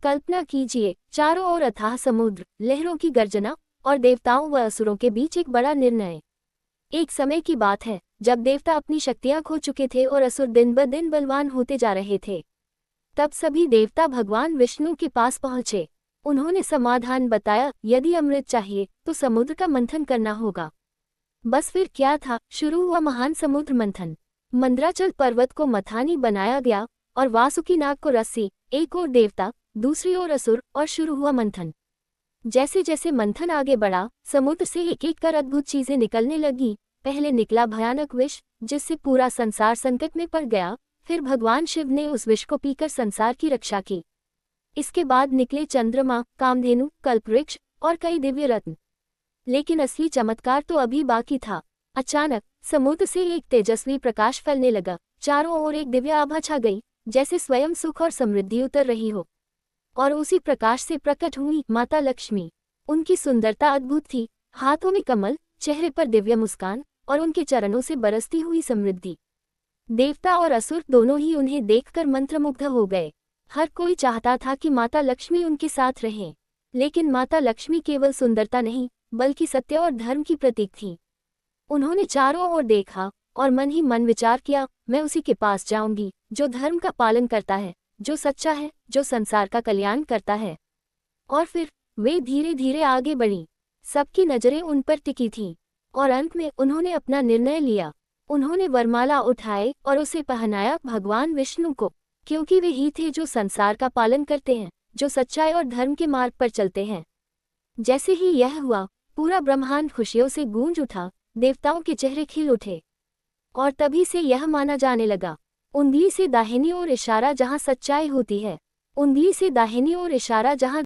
कल्पना कीजिए, चारों ओर अथाह समुद्र, लहरों की गर्जना और देवताओं व असुरों के बीच एक बड़ा निर्णय। एक समय की बात है जब देवता अपनी शक्तियां खो चुके थे और असुर दिन ब दिन बलवान होते जा रहे थे। तब सभी देवता भगवान विष्णु के पास पहुंचे। उन्होंने समाधान बताया, यदि अमृत चाहिए तो समुद्र का मंथन करना होगा। बस फिर क्या था, शुरू हुआ महान समुद्र मंथन। मंद्राचल पर्वत को मथानी बनाया गया और वासुकी नाग को रस्सी, एक ओर देवता दूसरी ओर असुर, और शुरू हुआ मंथन। जैसे जैसे मंथन आगे बढ़ा, समुद्र से एक एक कर अद्भुत चीजें निकलने लगी। पहले निकला भयानक विष, जिससे पूरा संसार संकट में पड़ गया। फिर भगवान शिव ने उस विष को पीकर संसार की रक्षा की। इसके बाद निकले चंद्रमा, कामधेनु, कल्पवृक्ष और कई दिव्य रत्न। लेकिन असली चमत्कार तो अभी बाकी था। अचानक समुद्र से एक तेजस्वी प्रकाश फैलने लगा। चारों ओर एक दिव्य आभा छा गई, जैसे स्वयं सुख और समृद्धि उतर रही हो। और उसी प्रकाश से प्रकट हुई माता लक्ष्मी। उनकी सुंदरता अद्भुत थी, हाथों में कमल, चेहरे पर दिव्य मुस्कान और उनके चरणों से बरसती हुई समृद्धि। देवता और असुर दोनों ही उन्हें देखकर मंत्रमुग्ध हो गए। हर कोई चाहता था कि माता लक्ष्मी उनके साथ रहें। लेकिन माता लक्ष्मी केवल सुंदरता नहीं, बल्कि सत्य और धर्म की प्रतीक थी। उन्होंने चारों ओर देखा और मन ही मन विचार किया, मैं उसी के पास जाऊंगी जो धर्म का पालन करता है, जो सच्चा है, जो संसार का कल्याण करता है। और फिर वे धीरे धीरे आगे बढ़ी। सबकी नजरें उन पर टिकी थीं और अंत में उन्होंने अपना निर्णय लिया। उन्होंने वरमाला उठाए और उसे पहनाया भगवान विष्णु को, क्योंकि वे ही थे जो संसार का पालन करते हैं, जो सच्चाई और धर्म के मार्ग पर चलते हैं। जैसे ही यह हुआ, पूरा ब्रह्मांड खुशियों से गूंज उठा। देवताओं के चेहरे खिल उठे और तभी से यह माना जाने लगा, उंगली से दाहिनी ओर इशारा जहां सच्चाई होती है, उंगली से दाहिनी ओर इशारा जहां